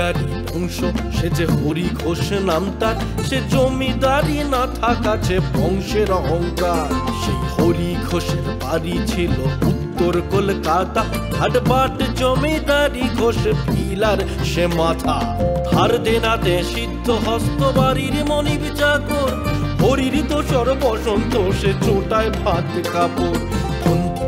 জমিদারি বংশ, সে যে হরি ঘোষ নাম তার, সে জমিদারি না থাকাছে বংশের অহংকার। সেই হরি ঘোষের বাড়ি ছিল উত্তর কলকাতা, হাটবাট জমিদারি ঘোষ পিলার সে মাথা। ধার দেনাতে সিদ্ধ হস্ত বাড়ির মনিব চাকর, হরির দোসর বসন্ত সে চোটায় ভাত কাপড়।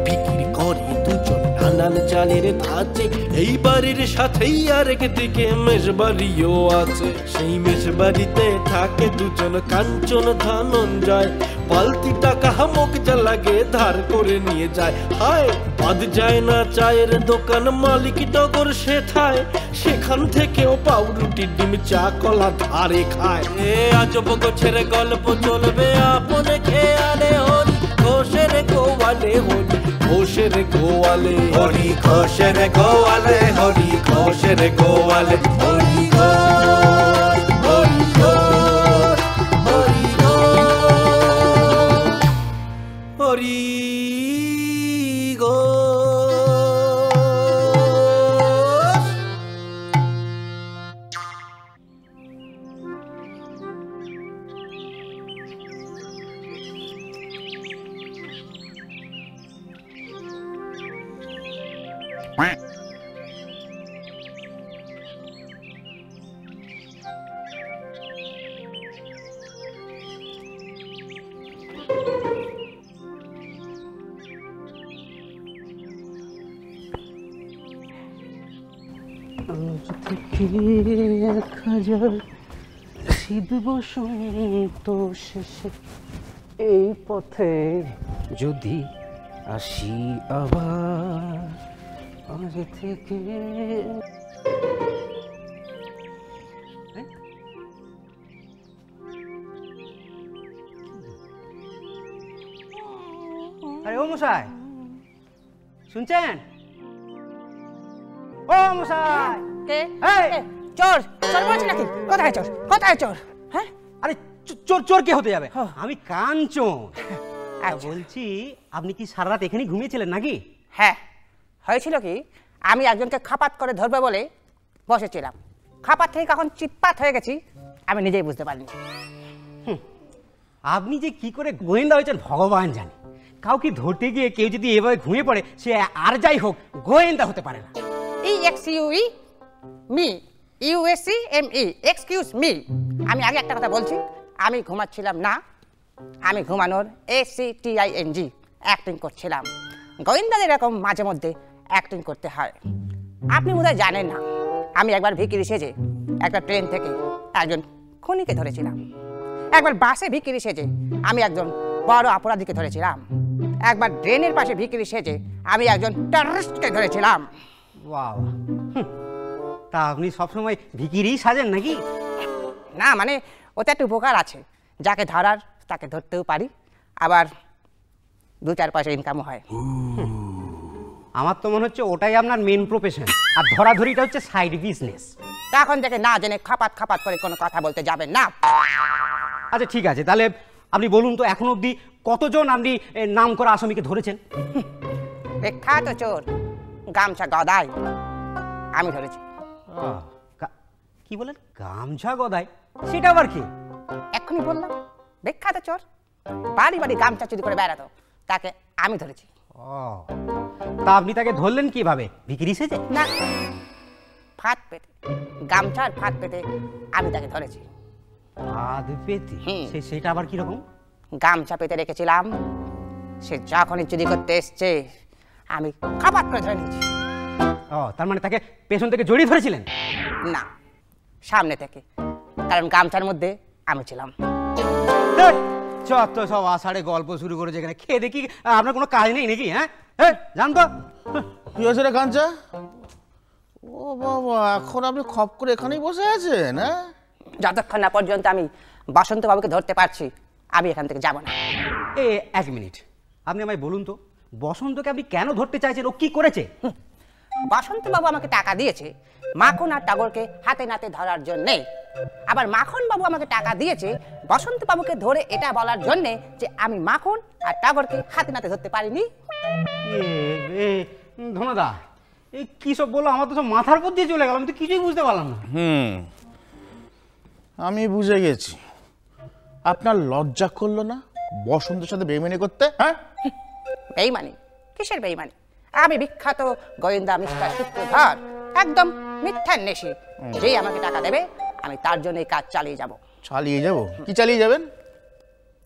বিক্রি করে দুজন নানান চালের ধাঁচে, এই বাড়ির সাথেই আরেক দিকে মেষবাড়িও আছে। সেই মেষবাড়িতে থাকে দুজন কাঞ্চন ধনঞ্জয়, পালতি টাকা হামক যা লাগে ধার করে নিয়ে যায়। হায় বাদ যায় না চায়ের দোকান, মালিক টগর সে থায়, সেখান থেকেও পাউরুটি ডিম চা কলা ধারে খায়। এ আজব গোছের গল্প চলবে আপনে খেয়ালে, হরি ঘোষের গোয়ালে, হরি ঘোষের গোয়ালে, হরি ঘোষের গোয়ালে, হরি ঘোষের গোয়ালে, হরি ঘোষ, হরি ঘোষ, হরি ঘোষ, হরি ঘোষ। শীত বসন্ত শেষে এই পথে যদি আসি আবার, আজ থেকে আরে ও মশাই শুনছেন? ও মশাই কে? চোর চোর বলছি নাকি? কোথায় চোর? কোথায় চোর? হ্যাঁ আরে চোর চোর কে হতে যাবে? আমি কাঞ্চন। বলছি আপনি কি সারা রাত এখানেই ঘুমিয়েছিলেন নাকি? হ্যাঁ হয়েছিল কি, আমি একজনকে খাপাত করে ধরবে বলে বসেছিলাম, খাপাত থেকে কখন চিৎপাত হয়ে গেছি আমি নিজেই বুঝতে পারিনি। আপনি যে কি করে গোয়েন্দা হয়েছেন ভগবান জানে। কাউকে ধরতে গিয়ে কেউ যদি এভাবে ঘুমিয়ে পড়ে, সে আর যাই হোক গোয়েন্দা হতে পারে না। EXCUE me, USCME excuse me. আমি আগে একটা কথা বলছি, আমি ঘুমাচ্ছিলাম না, আমি ঘুমানোর ACTING অ্যাক্টিং করছিলাম। গোয়েন্দাদের এরকম মাঝে মধ্যে অ্যাক্টিং করতে হয়। আপনি বোধহয় জানেন না, আমি একবার ভিখিরি সেজে একটা ট্রেন থেকে একজন খুনিকে ধরেছিলাম, একবার বাসে ভিখিরি সেজে আমি একজন বড় অপরাধীকে ধরেছিলাম, একবার ড্রেনের পাশে ভিখিরি সেজে আমি একজন টেররিস্টকে ধরেছিলাম। বাহ, তা আপনি সবসময় ভিখিরি সাজেন নাকি? না মানে ওতে একটা উপকার আছে, যাকে ধরার তাকে ধরতেও পারি, আবার 2-4 পয়সা ইনকামও হয়। আমার তো মনে হচ্ছে ওটাই আপনার মেন প্রফেশন, আর ধরাধরিটা হচ্ছে সাইড বিজনেস। তখন থেকে না জেনে খাপাত খাপাত করে কোনো কথা বলতে যাবেন না। আচ্ছা ঠিক আছে, তাহলে আপনি বলুন তো এখন অবধি কতজন আপনি নাম করা আসামিকে ধরেছেন? বিখ্যাত চোর গামছা গদাই আমি ধরেছি। কি বলেন? গামছা গদাই? সেটা আবার কি? এক্ষুনি বললাম, বিখ্যাত চোর বাড়ি বাড়ি গামছা চুরি করে বেড়াতো, তাকে আমি ধরেছি। তা আপনি তাকে ধরলেন কিভাবে? ভিখিরি সেজে? না, ফাঁদ পেতে, গামছার ফাঁদ পেতে আমি তাকে ধরেছি। ফাঁদ পেতে? সেটা আবার কিরকম? গামছা পেতে রেখেছিলাম, সে যখনই চুরি করতে এসছে আমি খাপাত করে ধরে নিয়েছি। তার মানে তাকে পেছন থেকে জড়িয়ে ধরেছিলেন? না, সামনে থেকে, কারণ গামছার মধ্যে আমি ছিলাম। যত সব আষাঢ়ে গল্প শুরু করেছে এখানে। খেয়ে দেখি আপনার কোনো কাজ নেই নাকি? হ্যাঁ জানতো কি হয়েছে রে কাঞ্চা? ও বাবা, এখন আপনি খপ করে এখানেই বসে আছেন? হ্যাঁ, যতক্ষণ না পর্যন্ত আমি বসন্ত বাবুকে ধরতে পারছি আমি এখান থেকে যাব না। এক মিনিট, আপনি আমায় বলুন তো, বসন্তকে আপনি কেন ধরতে চাইছেন? ও কি করেছে? বসন্ত বাবু আমাকে টাকা দিয়েছে মাখন আর টগরকে হাতে নাতে ধরার জন্যে, আবার মাখন বাবু আমাকে টাকা দিয়েছে বসন্ত বাবুকে ধরে এটা বলার জন্যে যে আমি মাখন আর টগরকে হাতে নাতে ধরতে পারিনি। ধনদা, এই কি সব বললো, আমার তো সব মাথার উপর দিয়ে চলে গেল, আমি তো কিছুই বুঝতে পারলাম না। আমি বুঝে গেছি, আপনার লজ্জা করলো না বসন্তের সাথে বেইমানি করতে? হ্যাঁ, বেইমানি? কিসের বেইমানি? আমি বিখ্যাত গোয়েন্দা মিস্টার সূত্রধর, একদম মিথ্যার নেশি। যেই আমাকে টাকা দেবে আমি তার জন্য এই কাজ চালিয়ে যাব। চালিয়ে যাব? কি চালিয়ে যাবেন?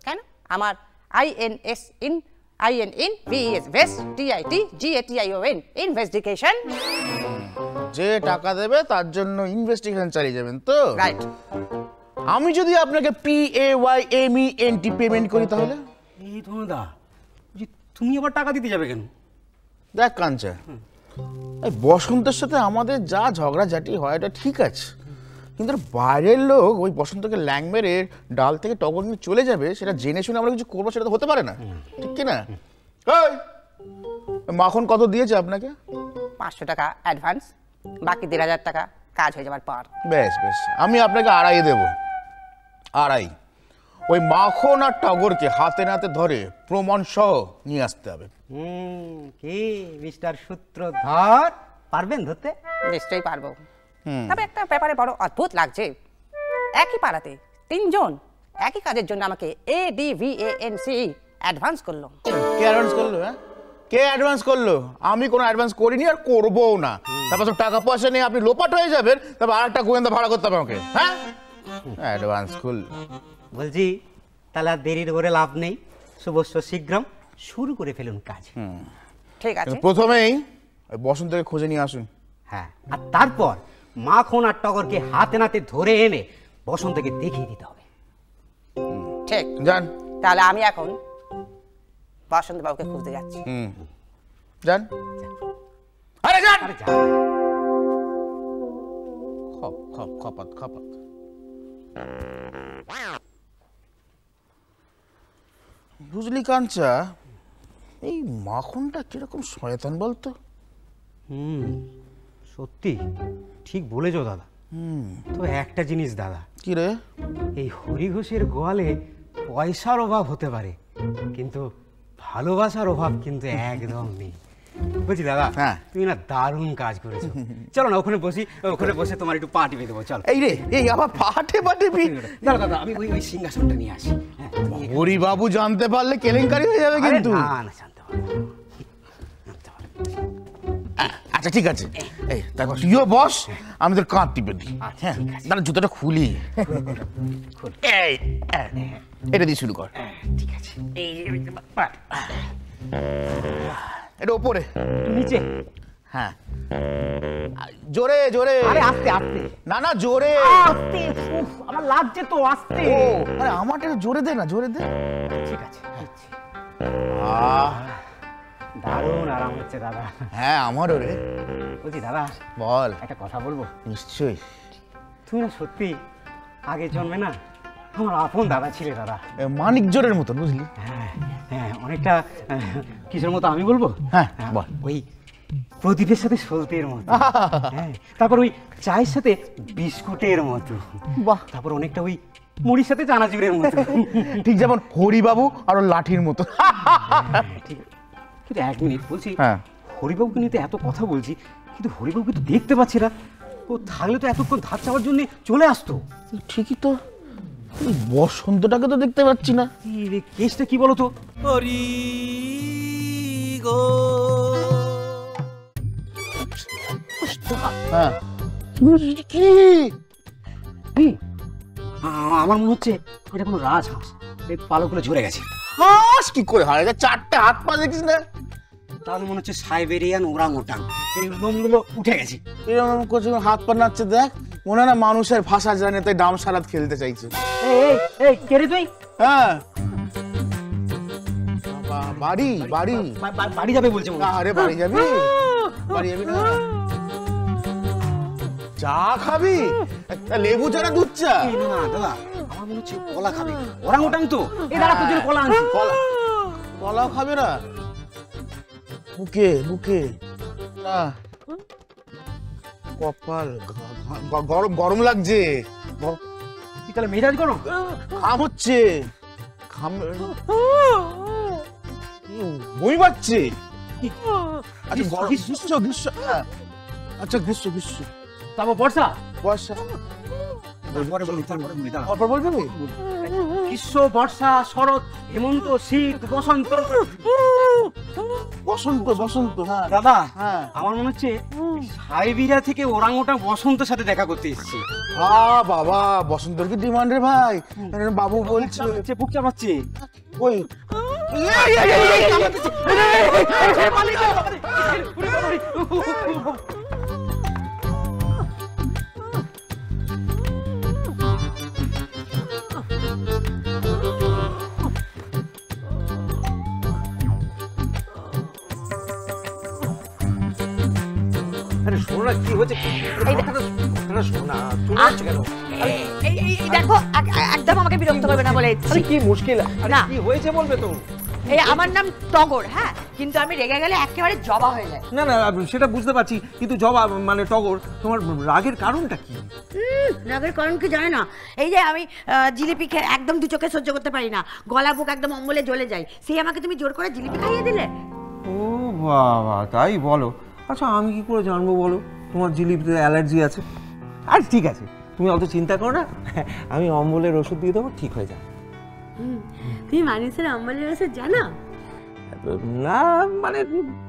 কেন? আমার INS IN VES vest TIT GATION investigation. যে টাকা দেবে তার জন্য ইনভেস্টিগেশন চালিয়ে যাবেন তো? রাইট। আমি যদি আপনাকে PAYMENT পেমেন্ট করি তাহলে? এই ধনুদা, তুমি আবার টাকা দিতে যাবে কেন? দেখ কাঞ্চা, এই বসন্তের সাথে আমাদের যা ঝগড়াঝাটি হয় এটা ঠিক আছে, কিন্তু বাইরের লোক ওই বসন্তকে ল্যাং মেরে ডাল থেকে টগর নিয়ে চলে যাবে, সেটা জেনে শুনে আমরা কিছু করবো, সেটা তো হতে পারে না, ঠিক কি না? মাখন কত দিয়েছে আপনাকে? 500 টাকা অ্যাডভান্স, বাকি 1,500 টাকা কাজ হয়ে যাবার পর। বেশ বেশ, আমি আপনাকে 2.5 দেবো। 2.5। ওই মাখন আর টগরকে হাতে নাতে ধরে প্রমাণ সহ নিয়ে আসতে হবে। কি মিস্টার সূত্রধর, পারবেন ধরতে? নিশ্চয়ই পারবো। তবে একটা ব্যাপারে বড় অদ্ভুত লাগছে, একই পাড়াতে 3 জন একই কাজের জন্য আমাকে ADVANC অ্যাডভান্স করলো। কে অ্যাডভান্স করলো? হ্যাঁ, কে অ্যাডভান্স করলো? আমি কোনো অ্যাডভান্স করিনি আর করবোও না। তারপর সব টাকা পয়সা নিয়ে আপনি লোপাট হয়ে যাবেন, তারপর আরেকটা গোয়েন্দা ভাড়া করতে হবে আমাকে। হ্যাঁ, অ্যাডভান্স করলো। বলছি তাহলে আর দেরির করে লাভ নেই, শুভস্য শীঘ্রম শুরু করে ফেলুন কাজ। ঠিক আছে। প্রথমেই ওই বসন্তকে খুঁজে নিয়ে আসুন। হ্যাঁ, আর তারপর মাখন আর টগরকে হাতে নাতে ধরে এনে বসন্তকে দেখিয়ে দিতে হবে। ঠিক। যান। তাহলে আমি এখন বসন্ত বাবুকে খুঁজতে যাচ্ছি। যান। আরে যান। আরে যা। খপাত। বুঝলি কাঞ্চা, এই মাখনটা কিরকম শয়তান বলতো? সত্যি ঠিক বলেছো দাদা। তো একটা জিনিস দাদা, কি রে? এই হরিঘোষের গোয়ালে পয়সার অভাব হতে পারে, কিন্তু ভালোবাসার অভাব কিন্তু একদম নেই। বলছি দাদা, হ্যাঁ, তুমি না দারুণ কাজ করেছো। চলো না ওখানে বসি, ওখানে বসে তোমার একটু পা টিপে দেবো। চলো। এই রে, এই আবার পাটে দাদা দাদা, আমি ওই সিংহাসনটা নিয়ে আসি। হরি বাবু জানতে পারলে কেলেঙ্কারি হয়ে যাবে কিন্তু। না জানতে পারবো। আচ্ছা ঠিক আছে, এই তারপর তুইও বস, আমি তোর কাঁধ টিপে দিই। হ্যাঁ, তাহলে জুতোটা খুলি। এই এটা দিয়ে শুরু কর। ঠিক আছে। এটা ওপরে, নিচে। হ্যাঁ, জোরে। আরে আস্তে আস্তে। না জোরে। আস্তে। আমার লাগছে তো, আস্তে। ও আরে আমারটা জোরে দে না, জোরে দে। ঠিক আছে। দারুণ আরাম হচ্ছে দাদা। হ্যাঁ আমারও রে। বলছি দাদা, বল। একটা কথা বলবো? নিশ্চয়ই। তুমি না সত্যি আগের জন্মে না আমার আপন দাদা ছিলে দাদা। মানিক জোরের মতন, বুঝলি? হ্যাঁ, অনেকটা কিসের মতো আমি বলবো? হ্যাঁ বল। ওই প্রদীপের সাথে সলতের মতো। হ্যাঁ, তারপর ওই চায়ের সাথে বিস্কুটের মতো। বাহ। তারপর অনেকটা ওই মুড়ির সাথে চানাচুরের মতো। ঠিক যেমন হরিবাবু আর ওর লাঠির মতো। ঠিক। কিন্তু 1 মিনিট বলছি, হ্যাঁ, হরিবাবুকে নিয়ে তো এত কথা বলছি, কিন্তু হরিবাবুকে তো দেখতে পাচ্ছি না। ও থাকলে তো এতক্ষণ ধার চাওয়ার জন্য চলে আসতো। ঠিকই তো, বসন্তটাকে তো দেখতে পাচ্ছি না। কেসটা কি বলো তো? হরি গো। হ্যাঁ, কি আমার মনে হচ্ছে এটা কোনো রাজহাঁস, এই পালকগুলো ঝরে গেছে। হাঁস কি করে হারে যায়? 4টে হাত পা দেখিস না? তাহলে মনে হচ্ছে সাইবেরিয়ান ওরাংওটাং, এই লোমগুলো উঠে গেছে। এরকম করছে, হাত পা নাচছে, দেখ মনে হয় না মানুষের ভাষা জানে তাই ডাম সারাত খেলতে চাইছে। এই কে রে তুই? হ্যাঁ, বাড়ি বাড়ি যাবে বলছে। আরে বাড়ি যাবি? বাড়ি যাবি না? চা খাবি? লেবু চা না দুধ চা? না দাদা, আমার মনে হচ্ছে কলা খাবে। ওরাংওটাং তো, এই দাঁড়া তোর জন্য কলা আনছি। কলাও খাবে না? বুকে না, কপাল গরম লাগছে। তাহলে মেজাজ করো। ঘাম হচ্ছে, ঘাম বই পাচ্ছে। আচ্ছা গ্রীষ্ম গ্রীষ্ম, হ্যাঁ আচ্ছা গ্রীষ্ম গ্রীষ্ম, তারপর বর্ষা, বর্ষা, তারপর বলবে গ্রীষ্ম, বর্ষা, শরৎ, হেমন্ত, শীত, বসন্ত। বসন্ত, বসন্ত, হ্যাঁ দাদা, হ্যাঁ। আমার মনে হচ্ছে সাইবেরিয়া থেকে ওরাংওটাং বসন্তের সাথে দেখা করতে এসেছি। বাবা, বসন্তর কি ডিমান্ড রে ভাই? বাবু বলছে বুক চাপাচ্ছে। ওই আরে শোনো না, কি হচ্ছে? শোনো না, তুমি হচ্ছে কেন? এই দেখো, একদম আমাকে বিরক্ত করবে না বলে দিচ্ছি। কি মুশকিল? আরে না। কি হয়েছে বলবে তো? এই আমার নাম টগর, হ্যাঁ, কিন্তু আমি রেগে গেলে একেবারে জবা হয়ে যায়। না না, সেটা বুঝতে পারছি, কিন্তু জবা মানে টগর, তোমার রাগের কারণটা কি? রাগের কারণ কি জানে না? এই যে আমি জিলিপি খেয়ে একদম দু চোখে সহ্য করতে পারি না, গলা বুক একদম অম্বলে জ্বলে যায়, সেই আমাকে তুমি জোর করে জিলিপি খাইয়ে দিলে। ও বাবা, তাই বলো? আচ্ছা, আমি কি করে জানবো বলো তোমার জিলিপিতে অ্যালার্জি আছে? আর ঠিক আছে, তুমি অত চিন্তা করো না, আমি অম্বলের ওষুধ দিয়ে দেবো, ঠিক হয়ে যাবে। তুমি মানুষের অম্বলের ওষুধ জানো? না মানে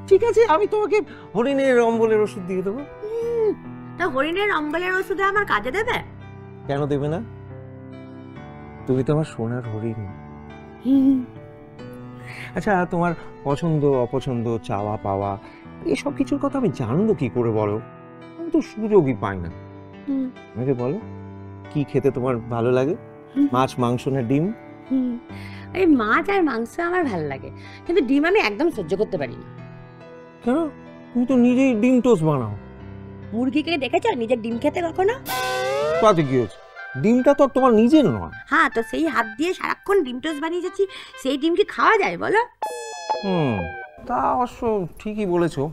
ঠিক আছে, আমি তোমাকে হরিণের অম্বলের ওষুধ দিয়ে দেবো। তা হরিণের অম্বলের ওষুধে আমার কাজে দেবে? কেন দেবে না? তুমি তো আমার সোনার হরিণ। আচ্ছা, তোমার পছন্দ অপছন্দ, চাওয়া পাওয়া, এসব কিছুর কথা আমি জানবো কি করে বলো? আমি তো সুযোগই পাই না। আমাকে বলো, কি খেতে তোমার ভালো লাগে? মাছ, মাংস না ডিম? এই মাছ আর মাংস আমার ভালো লাগে, কিন্তু ডিম আমি একদম সহ্য করতে পারি না। কেন? তুমি তো নিজেই ডিম টোস্ট বানাও। মুরগিকে দেখেছো নিজের ডিম খেতে কখনো? তাতে কি হয়েছে? ডিমটা তো তোমার নিজের নয়। হ্যাঁ, তো সেই হাত দিয়ে সারাক্ষণ ডিম টোস্ট বানিয়ে যাচ্ছি, সেই ডিম কি খাওয়া যায় বলো? তা অবশ্য ঠিকই বলেছো।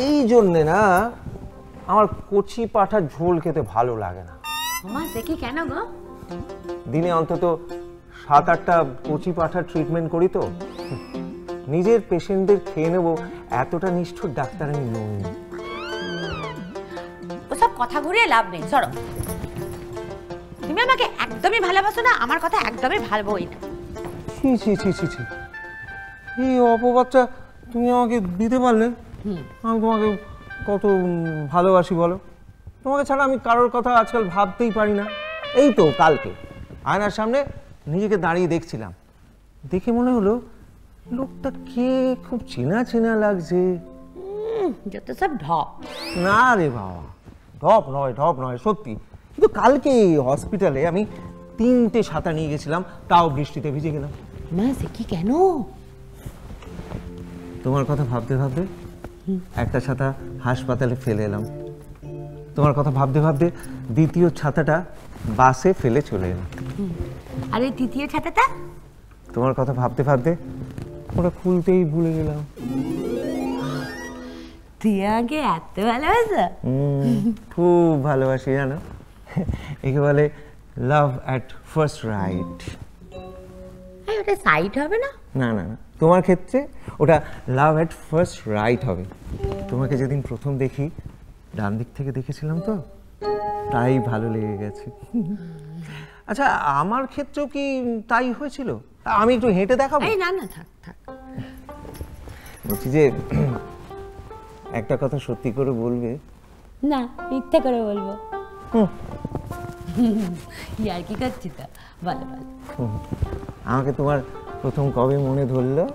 এই জন্যে না আমার কচি পাঁঠার ঝোল খেতে ভালো লাগে না। মা দেখি কেন গো? দিনে অন্তত 7-8টা কচি পাঁঠার ট্রিটমেন্ট করি তো, নিজের পেশেন্টদের খেয়ে নেবো এতটা নিষ্ঠুর ডাক্তার আমি নই। ওসব কথা ঘুরিয়ে লাভ নেই, সরো। তুমি আমাকে একদমই ভালোবাসো না, আমার কথা একদমই ভাববোই না। ছি ছি ছি ছি ছি, এই অপবাদটা তুমি আমাকে দিতে পারলে? আমি তোমাকে কত ভালোবাসি বলো। তোমাকে ছাড়া আমি কারোর কথা আজকাল ভাবতেই পারি না। এই তো কালকে আয়নার সামনে নিজেকে দাঁড়িয়ে দেখছিলাম, দেখে মনে হলো লোকটা কে, খুব চেনা চেনা লাগছে। যত সব ঢপ। না রে বাবা, ঢপ নয় সত্যি। কিন্তু কালকে হসপিটালে আমি 3টে ছাতা নিয়ে গেছিলাম, তাও বৃষ্টিতে ভিজে গেলাম। মা সে কি কেন? তোমার কথা ভাবতে ভাবতে একটা ছাতা হাসপাতালে ফেলে এলাম। তোমার কথা ভাবতে ভাবতে দ্বিতীয় ছাতাটা বাসে ফেলে চলে এলাম। আর এই তৃতীয় ছাতাটা? তোমার কথা ভাবতে ভাবতে ওটা খুলতেই ভুলে গেলাম। তুই আমাকে এত ভালোবাসো? খুব ভালোবাসি জানো, একে বলে লাভ অ্যাট ফার্স্ট রাইট। ওটা সাইট হবে না? না না না, তোমার ক্ষেত্রে ওটা লাভ অ্যাট ফার্স্ট রাইট হবে। তোমাকে যেদিন প্রথম দেখি, ডান দিক থেকে দেখেছিলাম তো, তাই ভালো লেগে গেছে। আচ্ছা, আমার ক্ষেত্রেও কি তাই হয়েছিল? আমি একটু হেঁটে দেখাবো? এই না না, থাক থাক। বলছি যে একটা কথা সত্যি করে বলবে? না, মিথ্যে করে বলবো। ইয়ার কি করছি তো, বলো বলো। আমাকে তোমার প্রথম কবে মনে ধরলো?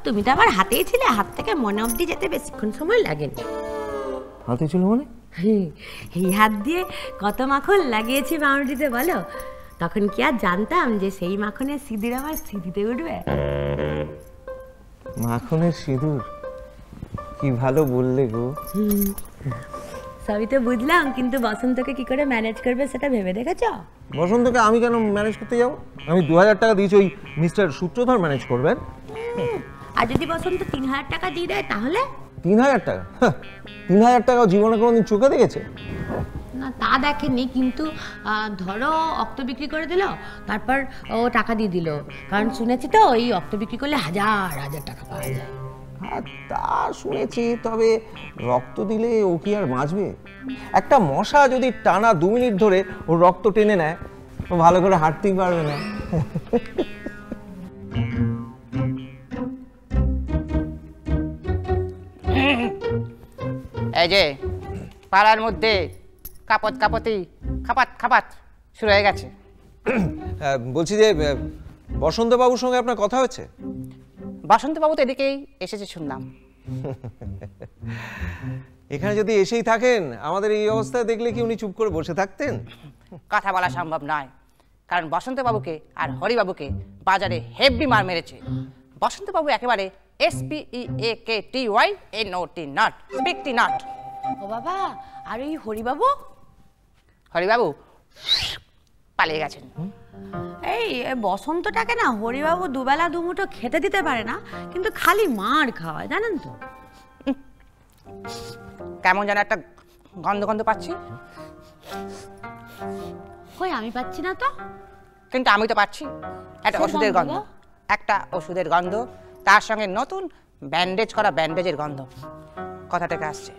তুমি তো আমার হাতেই ছিলে, হাত থেকে মনে অবধি যেতে বেশিক্ষণ সময় লাগেনি। হাতে ছিল মানে? এই হাত দিয়ে কত মাখন লাগিয়েছি বাউন্ডারিতে বলো, তখন কি আর জানতাম যে সেই মাখনের সিঁদুর আমার স্মৃতিতে উঠবে? মাখনের সিঁদুর? কি ভালো বললে গো। সবই তো বুঝলাম, কিন্তু বসন্তকে কি করে ম্যানেজ করবে সেটা ভেবে দেখেছো? বসন্তকে আমি কেন ম্যানেজ করতে যাবো? আমি 2000 টাকা দিয়েছি, ওই মিস্টার সূত্রধর ম্যানেজ করবেন। আর যদি বসন্ত 3000 টাকা দিয়ে দেয় তাহলে? 3000 টাকা? 3000 টাকাও জীবনে কোনোদিন চোখে দেখেছে? না তা দেখেনি, কিন্তু ধরো অক্ত বিক্রি করে দিল, তারপর ও টাকা দিয়ে দিল, কারণ শুনেছি তো ওই অক্ত বিক্রি করলে 1000 টাকা পাওয়া যায়। হ্যাঁ তা শুনেছি, তবে রক্ত দিলে ও কি আর বাঁচবে? একটা মশা যদি টানা 2 মিনিট ধরে ওর রক্ত টেনে নেয়, ও ভালো করে হাঁটতেই পারবে না। এই যে পাড়ার মধ্যে কাপত কাপতি খাপাত খাপাত শুরু হয়ে গেছে। বলছি যে বসন্তবাবুর সঙ্গে আপনার কথা হয়েছে? বসন্তবাবু তো এদিকেই এসেছে শুনলাম। এখানে যদি এসেই থাকেন, আমাদের এই অবস্থায় দেখলে কি উনি চুপ করে বসে থাকতেন? কথা বলা সম্ভব নয়, কারণ বসন্তবাবুকে আর হরিবাবুকে বাজারে হেভি মার মেরেছে। বসন্তবাবু একেবারে SPEAKTY NOT স্পিকটি নট। ও বাবা, আর এই হরিবাবু? হরিবাবু পালিয়ে গেছেন। এই বসন্তটাকে না হরিবাবু দুবেলা দুমুঠো খেতে দিতে পারে না, কিন্তু খালি মার খাওয়ায়, জানেন তো? কেমন যেন একটা গন্ধ গন্ধ পাচ্ছি। কই আমি পাচ্ছি না তো। কিন্তু আমি তো পাচ্ছি একটা সে ওষুধের গন্ধ গন্ধ, একটা ওষুধের গন্ধ, তার সঙ্গে নতুন ব্যান্ডেজ করা ব্যান্ডেজের গন্ধ। কথা থেকে আসছে।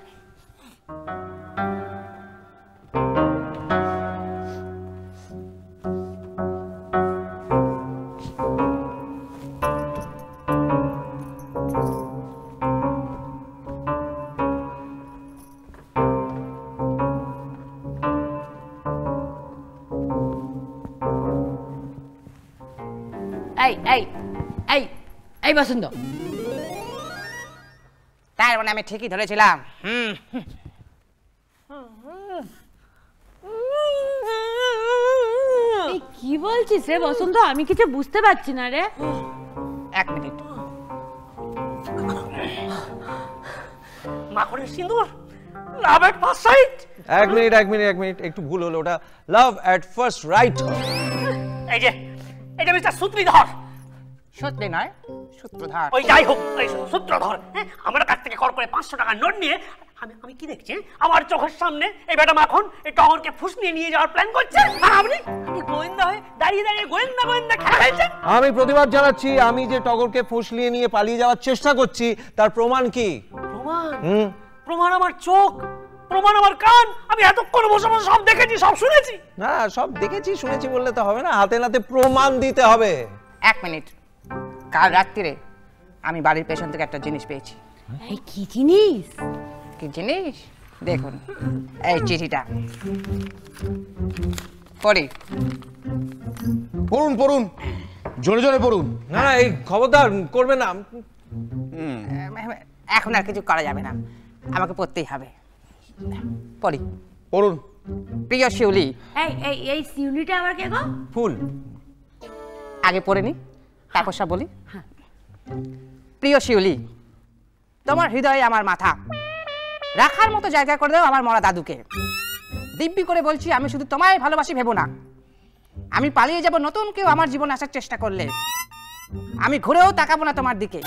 এই এই এই এই বসন্ত, তার মানে আমি ঠিকই ধরেছিলাম। এই কি বলছিস রে বসন্ত? আমি কিছু বুঝতে পারছি না রে। 1 মিনিট। মাখনের সিঁদুর, লাভ এট ফার্স্ট সাইট। 1 মিনিট, একটু ভুল হলো, ওটা লাভ এট ফার্স্ট রাইট। এই যে এটা মিস্টার সূত্রধর। সত্যি নয়, সূত্রধার। ওই যাই হোক, ওই সূত্রধর আমার কাছ থেকে কর করে 500 টাকার নোট নিয়ে আমি কি দেখছি, আমার চোখের সামনে এই বেটা মাখন এই টগরকে ফুস নিয়ে যাওয়ার প্ল্যান করছে, আর আপনি গোয়েন্দা হয়ে দাঁড়িয়ে দাঁড়িয়ে গোয়েন্দা খেলা খেলছেন। আমি প্রতিবাদ জানাচ্ছি, আমি যে টগরকে ফুসলিয়ে নিয়ে পালিয়ে যাওয়ার চেষ্টা করছি তার প্রমাণ কি? প্রমাণ? প্রমাণ আমার চোখ, প্রমাণ আমার কান। আমি এতক্ষণ বসে বসে সব দেখেছি, সব শুনেছি। না, সব দেখেছি শুনেছি বললে তো হবে না, হাতে নাতে প্রমাণ দিতে হবে। 1 মিনিট। কাল রাত্রিরে আমি বাড়ির পেছন থেকে একটা জিনিস পেয়েছি। এই কি জিনিস? কি জিনিস? দেখুন এই চিঠিটা পড়ি। পড়ুন, জোরে জোরে পড়ুন। না না, এই খবরদার করবে না। এখন আর কিছু করা যাবে না, আমাকে পড়তেই হবে। পড়ি। পড়ুন। প্রিয় শিউলি। এই এই এই শিউলিটা আবার কে গো? ফুল। আগে পড়ে নি, তারপর সব বলি। প্রিয় শিউলি, তোমার হৃদয়ে আমার মাথা, রাখার মতো জায়গা করে দাও আমার মরা দাদুকে। দিব্যি করে বলছি, আমি শুধু তোমায় ভালোবাসি ভেবো না। আমি পালিয়ে যাব নতুন কেউ আমার জীবনে আসার চেষ্টা করলে। আমি ঘুরেও তাকাবো না তোমার দিকে।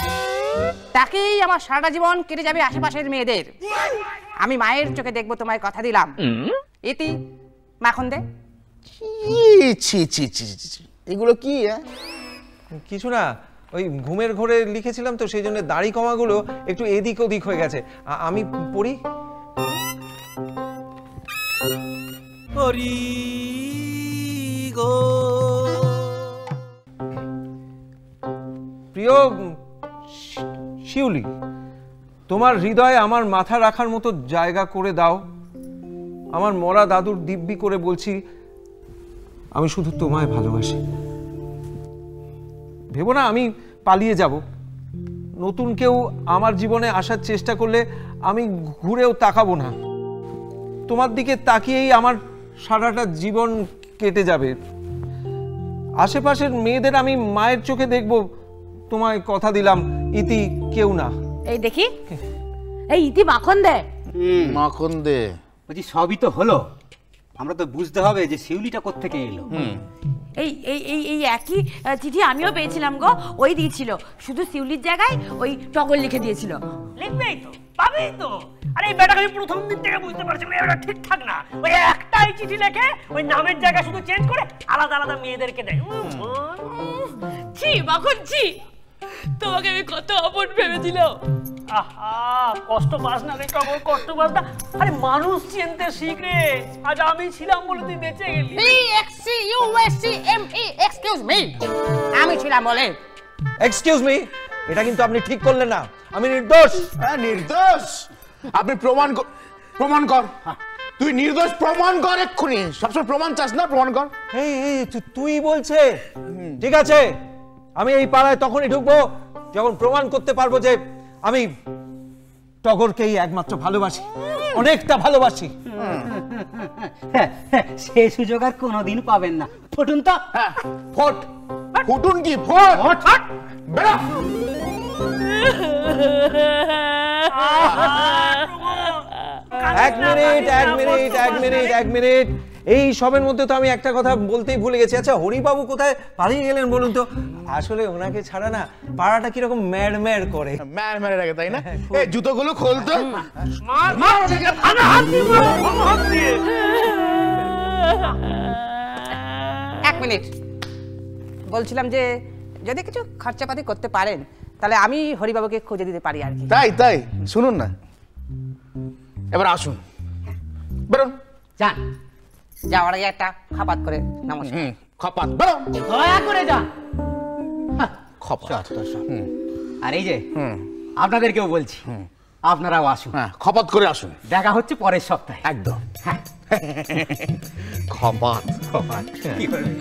তাকেই আমার সারাটা জীবন কেটে যাবে আশেপাশের মেয়েদের। আমি মায়ের চোখে দেখবো, তোমায় কথা দিলাম। ইতি মাখন দে। এগুলো কি? কিছু না, ওই ঘুমের ঘোরে লিখেছিলাম তো, সেই জন্য দাড়ি কমাগুলো একটু এদিক ওদিক হয়ে গেছে। আমি পড়ি। হরি গো। প্রিয় শিউলি, তোমার হৃদয়ে আমার মাথা রাখার মতো জায়গা করে দাও। আমার মরা দাদুর দিব্যি করে বলছি, আমি শুধু তোমায় ভালোবাসি। ভেবো না আমি পালিয়ে যাব। নতুন কেউ আমার জীবনে আসার চেষ্টা করলে আমি ঘুরেও তাকাবো না। তোমার দিকে তাকিয়েই আমার সারাটা জীবন কেটে যাবে। আশেপাশের মেয়েদের আমি মায়ের চোখে দেখব, তোমায় কথা দিলাম। ইতি কেউ না। এই দেখি, এই ইতি মাখন দে। মাখন দে। বলছি সবই তো হলো, আমরা তো বুঝতে হবে যে শিউলিটা কোত্থেকে এলো। এই এই এই এই একই চিঠি আমিও পেয়েছিলাম গো, ওই দিয়েছিল, শুধু শিউলির জায়গায় ওই টগর লিখে দিয়েছিল। লিখবেই তো, পাবেই তো। আরে এই বেটাকে আমি প্রথম দিন থেকে বুঝতে পারছি না, এটা ঠিকঠাক না। ওই একটাই চিঠি লেখে, ওই নামের জায়গা শুধু চেঞ্জ করে আলাদা আলাদা মেয়েদেরকে দেয়। ছি মাখন ছি। তোমাকে আমি কত আপন ভেবেছিলাম। আহা, কষ্ট পাস না রে টগর, কষ্ট পাস না। আরে মানুষ চিনতে শিখ রে। আজ আমি ছিলাম বলে তুই বেঁচে গেলি। EXCUSME এক্সকিউজ মি, আমি ছিলাম বলে। এক্সকিউজ মি, এটা কিন্তু আপনি ঠিক করলেন না, আমি নির্দোষ। হ্যাঁ নির্দোষ। আপনি প্রমাণ কর। তুই নির্দোষ প্রমাণ কর এক্ষুনি। সবসময় প্রমাণ চাস না, প্রমাণ কর। এই তুই বলছে ঠিক আছে, আমি এই পাড়ায় তখনই ঢুকবো যখন প্রমাণ করতে পারবো যে আমি টগরকেই একমাত্র ভালোবাসি, অনেকটা ভালোবাসি। সে সুযোগ আর কোনোদিন পাবেন না। ফুটুন তো। ফোট। ফুটুন কি ফোট? বেরো। এক মিনিট, এই সবের মধ্যে তো আমি একটা কথা বলতেই ভুলে গেছি। আচ্ছা হরিবাবু কোথায় পালিয়ে গেলেন বলুন তো? আসলে ওনাকে ছাড়া না পাড়াটা কিরকম ম্যাড় করে। ম্যাড় লাগে তাই না? এই জুতোগুলো খোল তো। এক মিনিট, বলছিলাম যে যদি কিছু খরচাপাতি করতে পারেন তাহলে আমি হরিবাবুকে খুঁজে দিতে পারি আর কি। তাই শুনুন না, এবার আসুন, বেরোন। যান। যাওয়ার আগে একটা খাপাত করে নমস্কার। খপাত বেরো। দয়া করে যান। খপাত। আর এই যে আপনাদেরকেও বলছি, আপনারাও আসুন। হ্যাঁ খপাত করে আসুন। দেখা হচ্ছে পরের সপ্তাহে। একদম। হ্যাঁ। খপাত। কি করবে?